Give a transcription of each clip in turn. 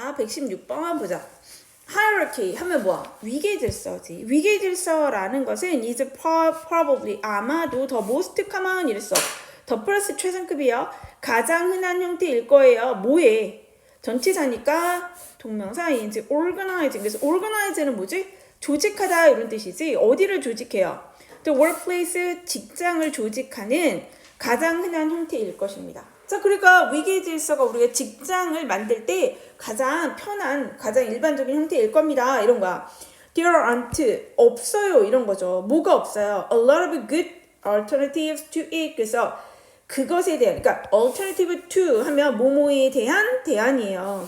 자, 116번 보자. hierarchy 하면 뭐야? 위계 질서지. 위계 질서라는 것은 is probably 아마도 the most common 이랬어. 더 플러스 최상급이요. 가장 흔한 형태일 거예요. 뭐에? 전치사니까 동명사 ing organize. 그래서 organize는 뭐지? 조직하다 이런 뜻이지. 어디를 조직해요? The workplace 직장을 조직하는 가장 흔한 형태일 것입니다. 자, 그러니까 위계 질서가 우리가 직장을 만들 때 가장 편한, 가장 일반적인 형태일 겁니다. 이런 거야. There aren't 없어요 이런 거죠. 뭐가 없어요? A lot of good alternatives to it. 그래서 그것에 대한, 그러니까 alternative to 하면 뭐뭐에 대한 대안이에요.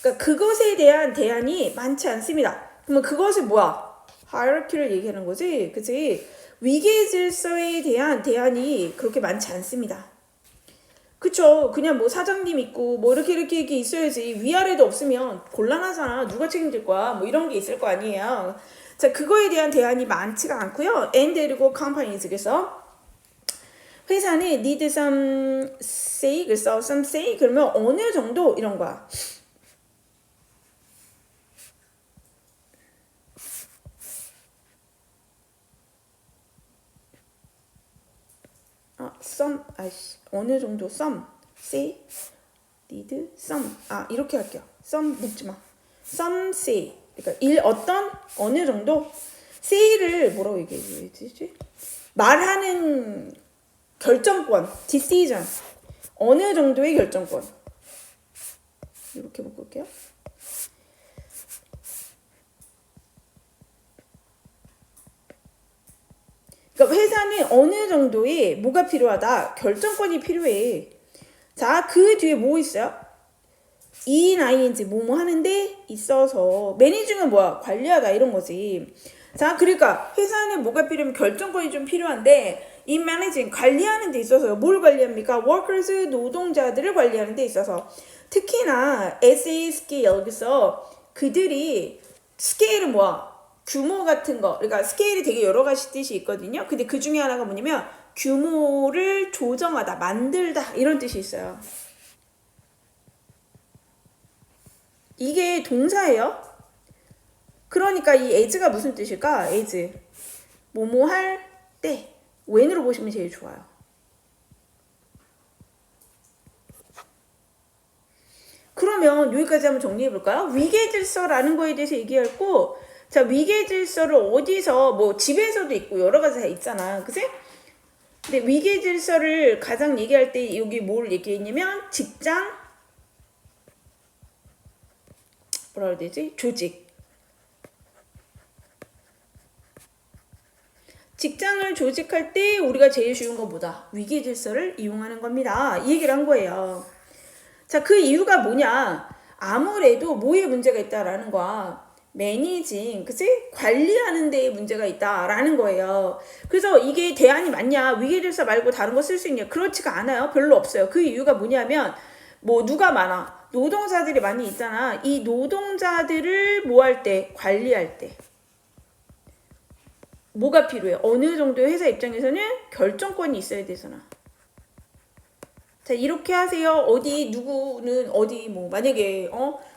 그러니까 그것에 대한 대안이 많지 않습니다. 그러면 그것이 뭐야? hierarchy를 얘기하는 거지, 그치? 위계 질서에 대한 대안이 그렇게 많지 않습니다. 그쵸? 그냥 뭐 사장님 있고 뭐 이렇게 있어야지. 위아래도 없으면 곤란하잖아. 누가 책임질 거야? 뭐 이런 게 있을 거 아니에요. 자, 그거에 대한 대안이 많지가 않고요. and 그리고 companies. 그래서 회사는 need some say. 그래서 some say 그러면 어느 정도 이런 거야. some, 어느 정도 some, say, need, some. 이렇게 할게요. some 묶지 마. some say. 그러니까 어떤, 어느 정도. say를 뭐라고 얘기해야 되지? 말하는 결정권, decision. 어느 정도의 결정권. 이렇게 묶을게요. 그러니까 회사는 어느 정도의 뭐가 필요하다? 결정권이 필요해. 자, 그 뒤에 뭐 있어요? ing 뭐뭐 하는데 있어서 매니징은 뭐야? 관리하다 이런 거지. 자, 그러니까 회사는 뭐가 필요하면 결정권이 좀 필요한데 이 managing 관리하는 데 있어서 뭘 관리합니까? workers 노동자들을 관리하는 데 있어서 특히나 SA 스케일 여기서 그들이 스케일은 뭐야? 규모 같은 거, 그러니까 스케일이 되게 여러 가지 뜻이 있거든요. 근데 그 중에 하나가 뭐냐면 규모를 조정하다, 만들다 이런 뜻이 있어요. 이게 동사예요. 그러니까 이 as가 무슨 뜻일까? as 뭐뭐 할 때 when으로 보시면 제일 좋아요. 그러면 여기까지 한번 정리해 볼까요? 위계 질서라는 거에 대해서 얘기했고, 자, 위계 질서를 어디서, 뭐 집에서도 있고 여러 가지 다 있잖아, 그치? 근데 위계 질서를 가장 얘기할 때 여기 뭘 얘기했냐면 직장, 뭐라 그래야 되지? 조직. 직장을 조직할 때 우리가 제일 쉬운 건 뭐다? 위계 질서를 이용하는 겁니다. 이 얘기를 한 거예요. 자, 그 이유가 뭐냐? 아무래도 뭐에 문제가 있다라는 거야. 매니징, 그치? 관리하는 데에 문제가 있다라는 거예요. 그래서 이게 대안이 맞냐? 위계질서 말고 다른 거 쓸 수 있냐? 그렇지가 않아요. 별로 없어요. 그 이유가 뭐냐면 뭐 누가 많아? 노동자들이 많이 있잖아. 이 노동자들을 뭐 할 때? 관리할 때. 뭐가 필요해? 어느 정도의 회사 입장에서는 결정권이 있어야 되잖아. 자, 이렇게 하세요. 어디 누구는 어디 뭐 만약에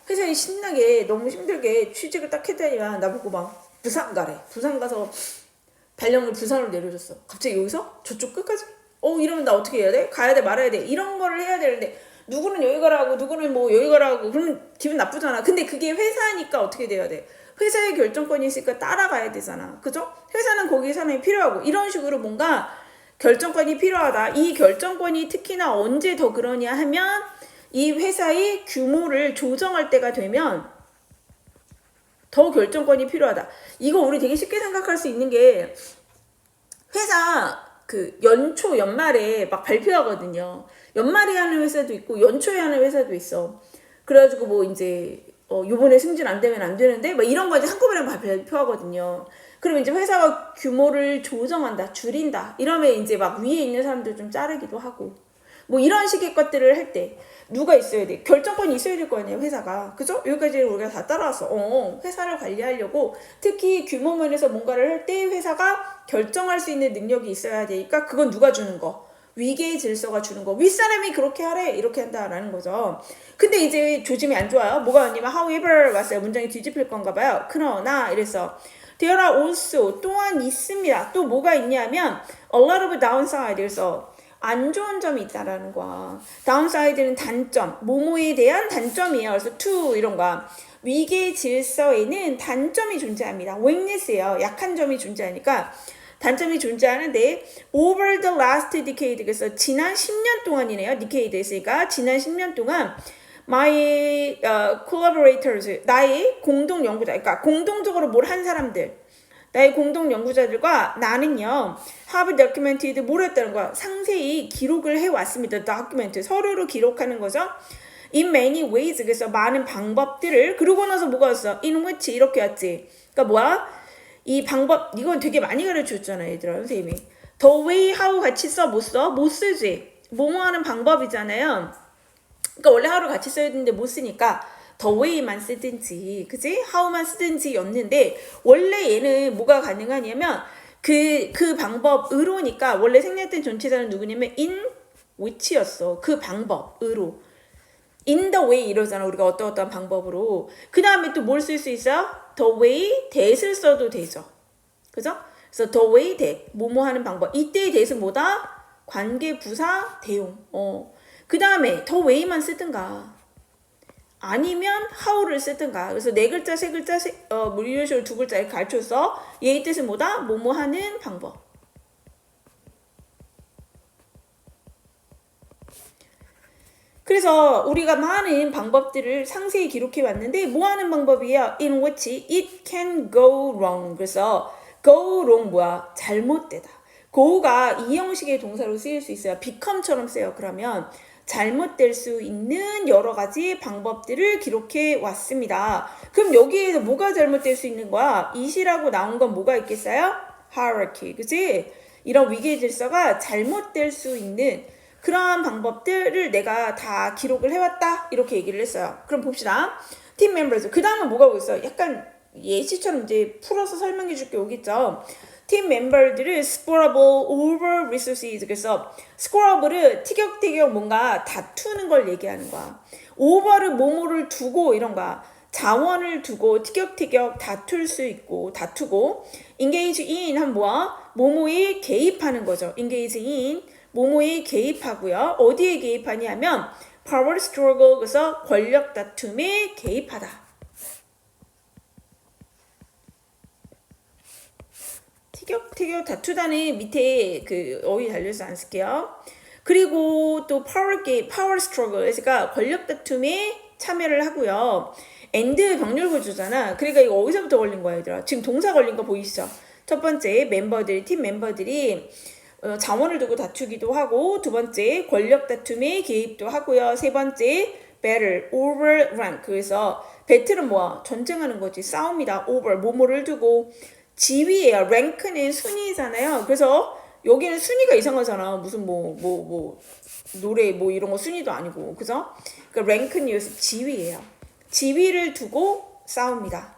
회사에 신나게 너무 힘들게 취직을 딱 했다니까 나보고 막 부산 가래. 부산 가서 발령을 부산으로 내려줬어. 갑자기 여기서 저쪽 끝까지? 이러면 나 어떻게 해야 돼? 가야 돼 말아야 돼. 이런 거를 해야 되는데 누구는 여기 가라고 누구는 뭐 여기 가라고 그러면 기분 나쁘잖아. 근데 그게 회사니까 어떻게 돼야 돼? 회사의 결정권이 있으니까 따라가야 되잖아. 그죠? 회사는 거기 사람이 필요하고 이런 식으로 뭔가 결정권이 필요하다. 이 결정권이 특히나 언제 더 그러냐 하면 이 회사의 규모를 조정할 때가 되면 더 결정권이 필요하다. 이거 우리 되게 쉽게 생각할 수 있는 게 회사 그 연초 연말에 막 발표하거든요. 연말에 하는 회사도 있고 연초에 하는 회사도 있어. 그래가지고 뭐 이제 요번에 승진 안 되면 안 되는데 막 이런 거 이제 한꺼번에 발표하거든요. 그러면 이제 회사가 규모를 조정한다, 줄인다. 이러면 이제 막 위에 있는 사람들 좀 자르기도 하고. 뭐 이런 식의 것들을 할 때 누가 있어야 돼? 결정권이 있어야 될 거 아니에요, 회사가. 그죠? 여기까지 우리가 다 따라왔어. 회사를 관리하려고 특히 규모 면에서 뭔가를 할 때 회사가 결정할 수 있는 능력이 있어야 되니까 그건 누가 주는 거? 위계의 질서가 주는 거. 윗사람이 그렇게 하래, 이렇게 한다라는 거죠. 근데 이제 조짐이 안 좋아요. 뭐가 왔냐면 however 왔어요. 문장이 뒤집힐 건가 봐요. 그러나 이랬어. There are also 또한 있습니다. 또 뭐가 있냐면 a lot of downside. 그래서 안 좋은 점이 있다라는 거야. 다운사이드는 단점, 뭐뭐에 대한 단점이에요. 그래서 to 이런 거야. 위계 질서에는 단점이 존재합니다. weakness예요. 약한 점이 존재하니까 단점이 존재하는데 over the last decade, 그래서 지난 10년 동안이네요. decade 했으니까 지난 10년 동안 my collaborators, 나의 공동 연구자, 그러니까 공동적으로 뭘 한 사람들, 나의 공동 연구자들과 나는요, have documented, 뭘 했다는 거야? 상세히 기록을 해왔습니다. document, 서류로 기록하는 거죠. in many ways, 그래서 많은 방법들을, 그러고 나서 뭐가 왔어? in which, 이렇게 왔지. 그러니까 뭐야? 이 방법, 이건 되게 많이 가르쳐줬잖아, 얘들아, 선생님이. the way, how 같이 써, 못 써? 못 쓰지. 뭐뭐 하는 방법이잖아요. 그러니까 원래 how를 같이 써야 되는데 못 쓰니까 the way만 쓰든지, 그지? how만 쓰든지 였는데, 원래 얘는 뭐가 가능하냐면, 그 방법으로니까, 원래 생략된 전치사는 누구냐면, in which였어. 그 방법으로. in the way 이러잖아. 우리가 어떠한 방법으로. 그 다음에 또 뭘 쓸 수 있어요? the way, that을 써도 되죠. 그죠? 그래서 the way, that. 뭐뭐 하는 방법. 이때의 that은 뭐다? 관계, 부사, 대용. 그 다음에 the way만 쓰든가. 아니면 how를 쓰든가. 그래서 네 글자, 세 글자, 뭐 이런 식으로 두 글자 이렇게 가르쳐서 얘의 뜻은 뭐다? 뭐뭐 하는 방법. 그래서 우리가 많은 방법들을 상세히 기록해 왔는데 뭐 하는 방법이에요? in which it can go wrong. 그래서 go wrong 뭐야? 잘못되다. go가 이 형식의 동사로 쓰일 수 있어요. become처럼 쓰여요. 그러면 잘못될 수 있는 여러 가지 방법들을 기록해 왔습니다. 그럼 여기에서 뭐가 잘못될 수 있는 거야? it이라고 나온 건 뭐가 있겠어요? hierarchy, 그치? 이런 위계 질서가 잘못될 수 있는 그러한 방법들을 내가 다 기록을 해왔다, 이렇게 얘기를 했어요. 그럼 봅시다. 팀 멤버즈. 그 다음은 뭐가 오겠어요? 약간 예시처럼 이제 풀어서 설명해 줄게 오겠죠. 팀 멤버들을 squabble over resources. 그래서 squabble을 티격태격 뭔가 다투는 걸 얘기하는 거야. over를 뭐뭐를 두고 이런 거야. 자원을 두고 티격태격 다툴 수 있고 다투고. engage in 하면 뭐야? 뭐뭐에 개입하는 거죠. engage in 뭐뭐에 개입하고요. 어디에 개입하냐면 power struggle, 그래서 권력 다툼에 개입하다. 티격태격 다투다는 밑에 그 어휘 달려서 안 쓸게요. 그리고 또 power struggle, 그러니까 권력 다툼에 참여를 하고요. and 병렬 구조잖아. 그러니까 이거 어디서부터 걸린 거야, 얘들아? 지금 동사 걸린 거 보이시죠? 첫 번째 팀 멤버들이 자원을 두고 다투기도 하고, 두 번째 권력 다툼에 개입도 하고요. 세 번째 battle over rank. 그래서 배틀은 뭐야? 전쟁하는 거지. 싸움이다. over 뭐뭐를 두고. 지위예요. rank는 순위잖아요. 그래서 여기는 순위가 이상하잖아. 무슨 노래 뭐 이런 거 순위도 아니고, 그죠? 그러니까 rank는 여기서 지위예요. 지위를 두고 싸웁니다.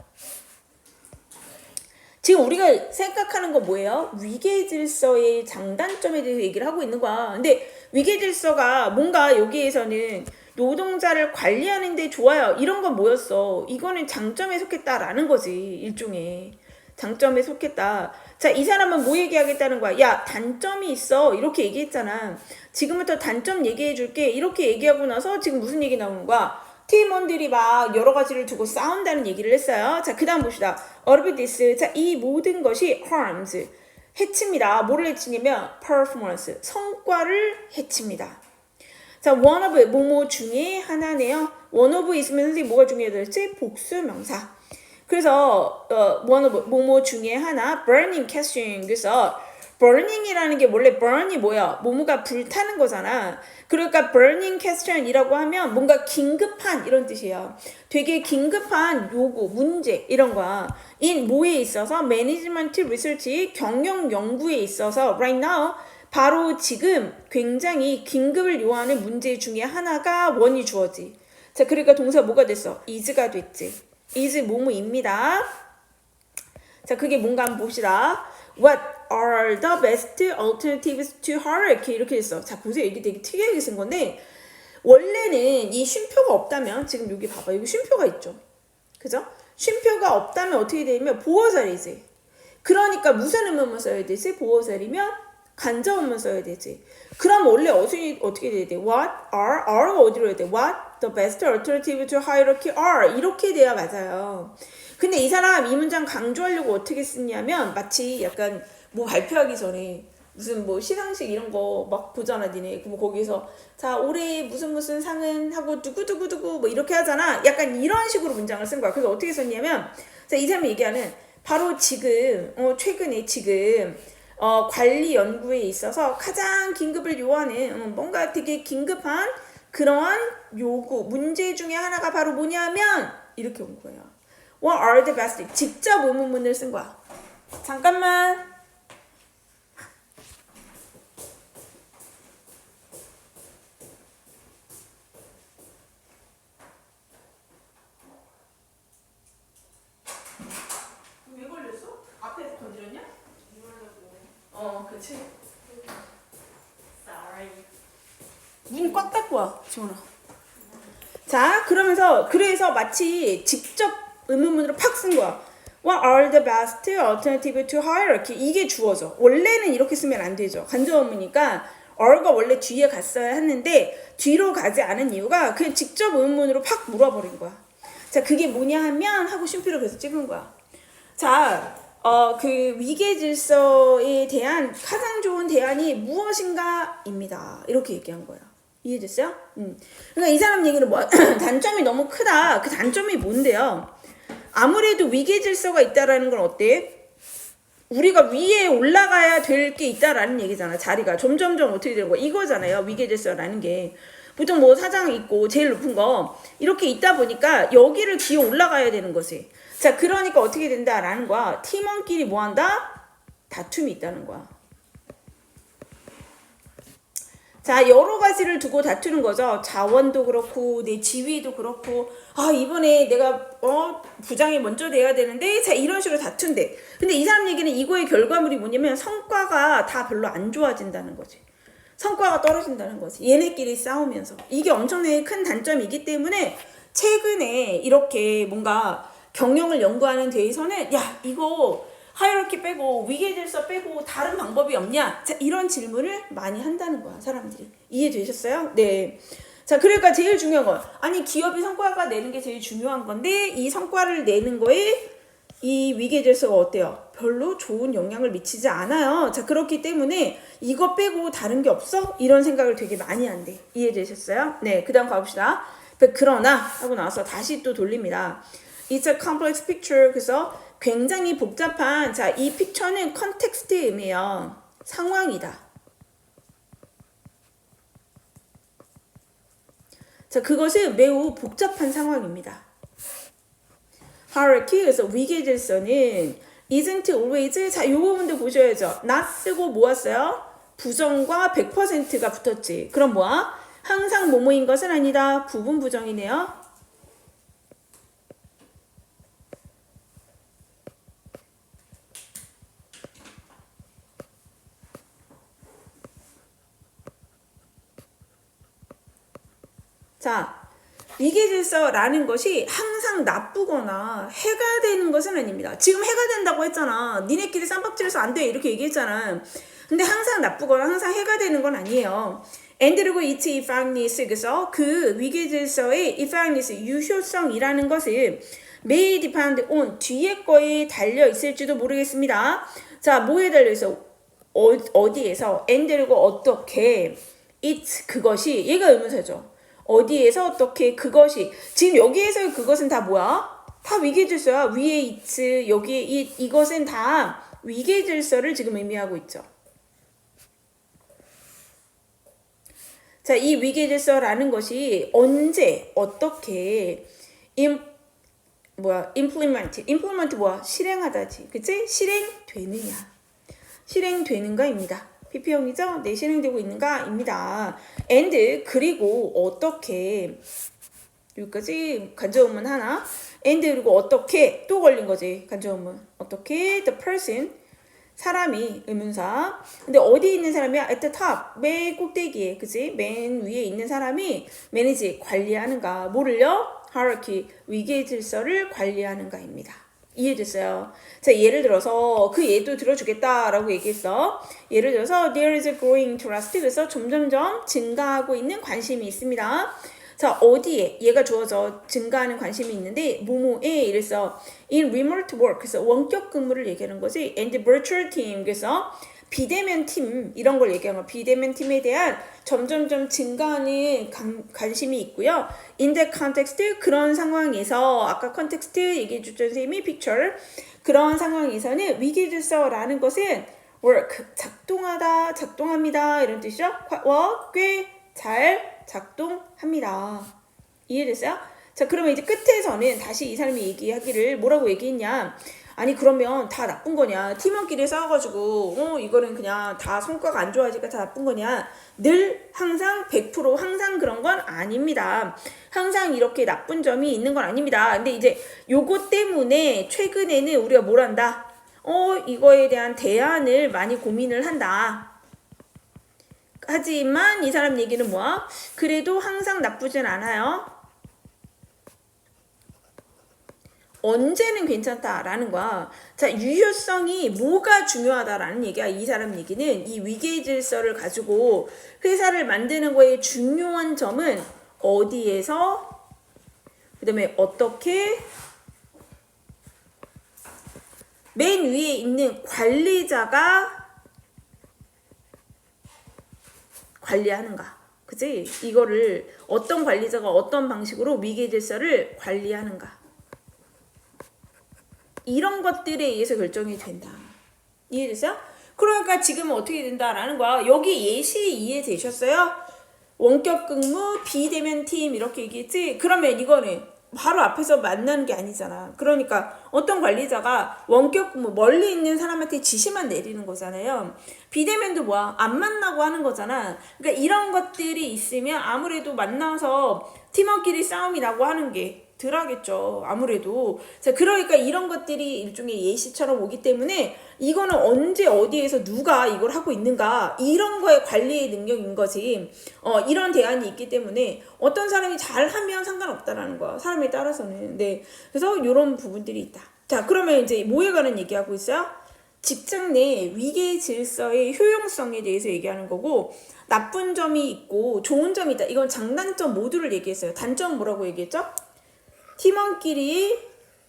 지금 우리가 생각하는 거 뭐예요? 위계 질서의 장단점에 대해서 얘기를 하고 있는 거야. 근데 위계 질서가 뭔가 여기에서는 노동자를 관리하는 데 좋아요. 이런 건 뭐였어? 이거는 장점에 속했다라는 거지. 일종의. 장점에 속했다. 자, 이 사람은 뭐 얘기하겠다는 거야? 야, 단점이 있어. 이렇게 얘기했잖아. 지금부터 단점 얘기해 줄게. 이렇게 얘기하고 나서 지금 무슨 얘기 나오는 거야? 팀원들이 막 여러 가지를 두고 싸운다는 얘기를 했어요. 자, 그 다음 봅시다. all of this. 자, 이 모든 것이 harms. 해칩니다. 뭐를 해치냐면 performance. 성과를 해칩니다. 자, one of 뭐뭐 중에 하나네요. one of 있으면 선생님 뭐가 중요하다지? 복수 명사. 그래서 one of 뭐뭐 중에 하나 burning question. 그래서 burning이라는 게 원래 burn이 뭐야? 뭐뭐가 불타는 거잖아. 그러니까 burning question이라고 하면 뭔가 긴급한 이런 뜻이에요. 되게 긴급한 요구, 문제 이런 거야. in 뭐에 있어서 management research 경영 연구에 있어서 right now 바로 지금 굉장히 긴급을 요하는 문제 중에 하나가 원이 주어지. 자, 그러니까 동사 뭐가 됐어? is가 됐지. is 뭐뭐입니다. 자, 그게 뭔가 한번 봅시다. What are the best alternatives to hierarchy? 이렇게 됐어. 자, 보세요. 이게 되게 특이하게 쓴 건데 원래는 이 쉼표가 없다면 지금 여기 봐봐. 여기 쉼표가 있죠. 그죠? 쉼표가 없다면 어떻게 되냐면 보어살이지. 그러니까 무슨 의문문 써야 되지? 보어살이면 간접의문 써야 되지. 그럼 원래 어떻게 돼야 돼? What are가 어디로 해야 돼? What the best alternative to hierarchy are 이렇게 돼야 맞아요. 근데 이 사람 이 문장 강조하려고 어떻게 쓰냐면 마치 약간 뭐 발표하기 전에 무슨 뭐 시상식 이런 거 막 보잖아 니네. 그럼 거기서 자 올해 무슨 상은 하고 두구두구두구 뭐 이렇게 하잖아. 약간 이런 식으로 문장을 쓴 거야. 그래서 어떻게 썼냐면 자, 이 사람이 얘기하는 바로 지금 최근에 지금 관리 연구에 있어서 가장 긴급을 요하는 뭔가 되게 긴급한 그러한 요구 문제 중에 하나가 바로 뭐냐면 이렇게 온 거예요. What are the best? 직접 의문문을 쓴 거야. 잠깐만. 왜 걸렸어? 앞에서 건드렸냐? 그치. Sorry. 문 꽉 닫고 와, 지원아. 자, 그래서 마치 직접 의문문으로 팍 쓴 거야. What are the best alternative to hierarchy? 이게 주어져. 원래는 이렇게 쓰면 안 되죠. 간접의문이니까 are가 원래 뒤에 갔어야 했는데 뒤로 가지 않은 이유가 그냥 직접 의문문으로 팍 물어버린 거야. 자, 그게 뭐냐 하면 하고 쉼표를 그래서 찍은 거야. 자, 그 위계 질서에 대한 가장 좋은 대안이 무엇인가입니다. 이렇게 얘기한 거야. 이해됐어요? 그러니까 이 사람 얘기는 뭐 단점이 너무 크다. 그 단점이 뭔데요? 아무래도 위계 질서가 있다라는 건 어때? 우리가 위에 올라가야 될 게 있다라는 얘기잖아. 자리가 점점점 어떻게 되는 거야? 이거잖아요. 위계 질서라는 게. 보통 뭐 사장 있고 제일 높은 거 이렇게 있다 보니까 여기를 기어 올라가야 되는 거지. 자, 그러니까 어떻게 된다라는 거야. 팀원끼리 뭐 한다? 다툼이 있다는 거야. 자, 여러 가지를 두고 다투는 거죠. 자원도 그렇고 내 지위도 그렇고 이번에 내가 부장이 먼저 돼야 되는데 자, 이런 식으로 다툰대. 근데 이 사람 얘기는 이거의 결과물이 뭐냐면 성과가 다 별로 안 좋아진다는 거지. 성과가 떨어진다는 거지. 얘네끼리 싸우면서. 이게 엄청나게 큰 단점이기 때문에 최근에 이렇게 뭔가 경영을 연구하는 데에서는 야, 이거 하이어키 빼고 위계 질서 빼고 다른 방법이 없냐? 자, 이런 질문을 많이 한다는 거야, 사람들이. 이해되셨어요? 네. 자, 그러니까 제일 중요한 건 아니 기업이 성과가 내는 게 제일 중요한 건데 이 성과를 내는 거에 이 위계 질서가 어때요? 별로 좋은 영향을 미치지 않아요. 자, 그렇기 때문에 이거 빼고 다른 게 없어? 이런 생각을 되게 많이 한대. 이해되셨어요? 네, 그 다음 가봅시다. 그러나 하고 나서 다시 또 돌립니다. It's a complex picture. 그래서 굉장히 복잡한, 자, 이 픽처는 컨텍스트의 의미예요. 상황이다. 자, 그것은 매우 복잡한 상황입니다. hierarchy, 그래서 위계 질서는 isn't always, 자, 요 부분도 보셔야죠. not 쓰고 뭐 왔어요? 부정과 100%가 붙었지. 그럼 뭐야? 항상 뭐뭐인 것은 아니다. 부분 부정이네요. 자, 위계 질서라는 것이 항상 나쁘거나 해가 되는 것은 아닙니다. 지금 해가 된다고 했잖아. 니네끼리 쌈박질해서 안 돼. 이렇게 얘기했잖아. 근데 항상 나쁘거나 항상 해가 되는 건 아니에요. and 그리고 its effectiveness, 그래서 그 위계 질서의 effectiveness, 유효성이라는 것은 may depend on, 뒤에 거에 달려 있을지도 모르겠습니다. 자, 뭐에 달려 있어? 어디에서? and 그리고 어떻게? it, 그것이, 얘가 의문사죠. 어디에서 어떻게 그것이, 지금 여기에서의 그것은 다 뭐야? 다 위계 질서야. 위에 it's, 여기에 it, 이것은 다 위계 질서를 지금 의미하고 있죠. 자, 이 위계 질서라는 것이 언제 어떻게 implement 뭐야? 실행하다지. 그치? 실행되느냐가입니다. PP형이죠? 네, 실행되고 있는가입니다. and 그리고 어떻게 여기까지 간접문문 하나 and 그리고 어떻게 또 걸린 거지 간접문문 어떻게 the person 사람이 의문사 근데 어디에 있는 사람이야? at the top 맨 꼭대기에 그치? 맨 위에 있는 사람이 manage 관리하는가 뭐를요? hierarchy 위계 질서를 관리하는가입니다. 이해됐어요? 자 예를 들어서 그 예도 들어주겠다라고 얘기했어. 예를 들어서 there is a growing interest 그래서 점점점 증가하고 있는 관심이 있습니다. 자 어디에 얘가 주어져 증가하는 관심이 있는데 뭐뭐에 이래서 in remote work 그래서 원격 근무를 얘기하는 거지 and virtual team 그래서 비대면 팀 이런 걸 얘기하는 거 비대면 팀에 대한 점점점 증가하는 관심이 있고요. in the context 그런 상황에서 아까 컨텍스트 얘기해 줬던 선생님이 picture 그런 상황에서는 위기질서라는 것은 work 작동하다 작동합니다 이런 뜻이죠. 꽤 잘 작동합니다. 이해됐어요? 자 그러면 이제 끝에서는 다시 이 사람이 얘기하기를 뭐라고 얘기했냐 아니 그러면 다 나쁜 거냐 팀원끼리 싸워가지고 이거는 그냥 다 성과가 안 좋아지니까 다 나쁜 거냐 늘 항상 100% 항상 그런 건 아닙니다. 항상 이렇게 나쁜 점이 있는 건 아닙니다. 근데 이제 요거 때문에 최근에는 우리가 뭘 한다 이거에 대한 대안을 많이 고민을 한다. 하지만 이 사람 얘기는 뭐야? 그래도 항상 나쁘진 않아요. 언제는 괜찮다라는 거야. 자, 유효성이 뭐가 중요하다라는 얘기야. 이 사람 얘기는 이 위계 질서를 가지고 회사를 만드는 거에 중요한 점은 어디에서 그 다음에 어떻게 맨 위에 있는 관리자가 관리하는가. 그치? 이거를 어떤 관리자가 어떤 방식으로 위계 질서를 관리하는가. 이런 것들에 의해서 결정이 된다. 이해됐어요? 그러니까 지금은 어떻게 된다라는 거야. 여기 예시 이해되셨어요? 원격 근무, 비대면 팀 이렇게 얘기했지? 그러면 이거는 바로 앞에서 만나는 게 아니잖아. 그러니까 어떤 관리자가 원격 근무 멀리 있는 사람한테 지시만 내리는 거잖아요. 비대면도 뭐야? 안 만나고 하는 거잖아. 그러니까 이런 것들이 있으면 아무래도 만나서 팀원끼리 싸움이 나고 하는 게 덜 하겠죠. 아무래도. 자, 그러니까 이런 것들이 일종의 예시처럼 오기 때문에 이거는 언제 어디에서 누가 이걸 하고 있는가 이런 거의 관리의 능력인 거지. 이런 대안이 있기 때문에 어떤 사람이 잘하면 상관없다라는 거야. 사람에 따라서는. 네. 그래서 이런 부분들이 있다. 자, 그러면 이제 뭐에 관한 얘기하고 있어요? 직장 내 위계 질서의 효용성에 대해서 얘기하는 거고 나쁜 점이 있고 좋은 점이 있다. 이건 장단점 모두를 얘기했어요. 단점 뭐라고 얘기했죠? 팀원끼리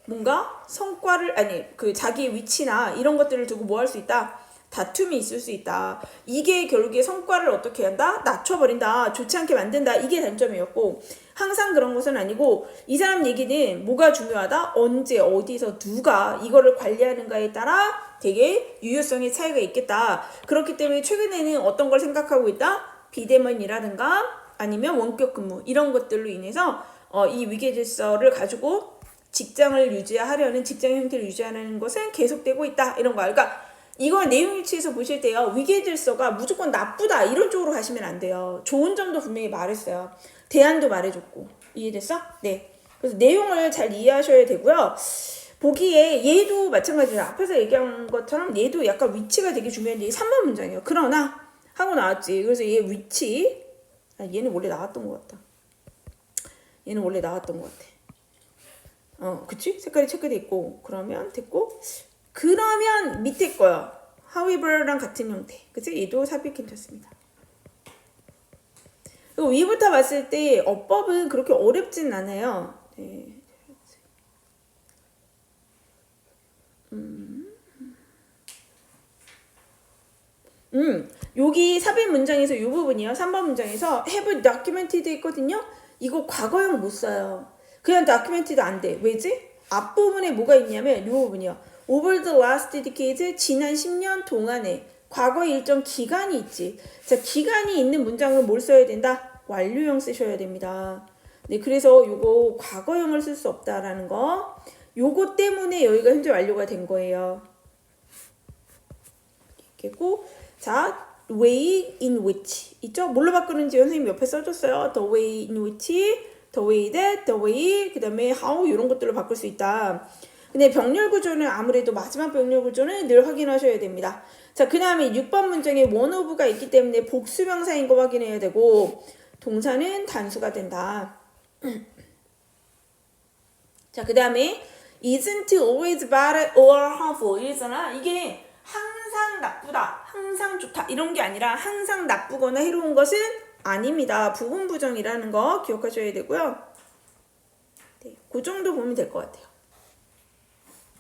뭔가 성과를 그 자기의 위치나 이런 것들을 두고 뭐 할 수 있다? 다툼이 있을 수 있다. 이게 결국에 성과를 어떻게 한다? 낮춰버린다. 좋지 않게 만든다. 이게 단점이었고 항상 그런 것은 아니고 이 사람 얘기는 뭐가 중요하다? 언제 어디서 누가 이거를 관리하는가에 따라 되게 유효성의 차이가 있겠다. 그렇기 때문에 최근에는 어떤 걸 생각하고 있다? 비대면이라든가 아니면 원격 근무 이런 것들로 인해서 이 위계 질서를 가지고 직장을 유지하려는 직장 형태를 유지하는 것은 계속되고 있다 이런 거야. 그러니까 이거 내용 일치에서 보실 때요 위계 질서가 무조건 나쁘다 이런 쪽으로 가시면 안 돼요. 좋은 점도 분명히 말했어요. 대안도 말해줬고 이해됐어? 네. 그래서 내용을 잘 이해하셔야 되고요. 보기에 얘도 마찬가지로 앞에서 얘기한 것처럼 얘도 약간 위치가 되게 중요한데 3번 문장이에요. 그러나 하고 나왔지. 그래서 얘 위치 얘는 원래 나왔던 것 같다. 얘는 원래 나왔던 것 같아. 그치? 색깔이 체크돼 있고 그러면 됐고 그러면 밑에 거야. however랑 같은 형태. 그치? 얘도 삽입 괜찮습니다. 그리고 위부터 봤을 때 어법은 그렇게 어렵진 않아요. 네. 여기 삽입 문장에서 이 부분이요. 3번 문장에서 have documented 있거든요. 이거 과거형 못 써요. 그냥 documented 안 돼. 왜지? 앞부분에 뭐가 있냐면 이 부분이요. over the last decade 지난 10년 동안에 과거 일정 기간이 있지. 자, 기간이 있는 문장은 뭘 써야 된다? 완료형 쓰셔야 됩니다. 네, 그래서 요거 과거형을 쓸 수 없다라는 거. 요거 때문에 여기가 현재 완료가 된 거예요. 이렇게고 자, way in which 있죠? 뭘로 바꾸는지 선생님 옆에 써줬어요. the way in which, the way that, the way 그 다음에 how 이런 것들로 바꿀 수 있다. 근데 병렬 구조는 아무래도 마지막 병렬 구조는 늘 확인하셔야 됩니다. 자, 그 다음에 6번 문장에 one of가 있기 때문에 복수명사인 거 확인해야 되고 동사는 단수가 된다. 자, 그 다음에 isn't always bad or harmful 이랬잖아. 이게 항상 나쁘다, 항상 좋다 이런 게 아니라 항상 나쁘거나 해로운 것은 아닙니다. 부분 부정이라는 거 기억하셔야 되고요. 네, 그 정도 보면 될 것 같아요.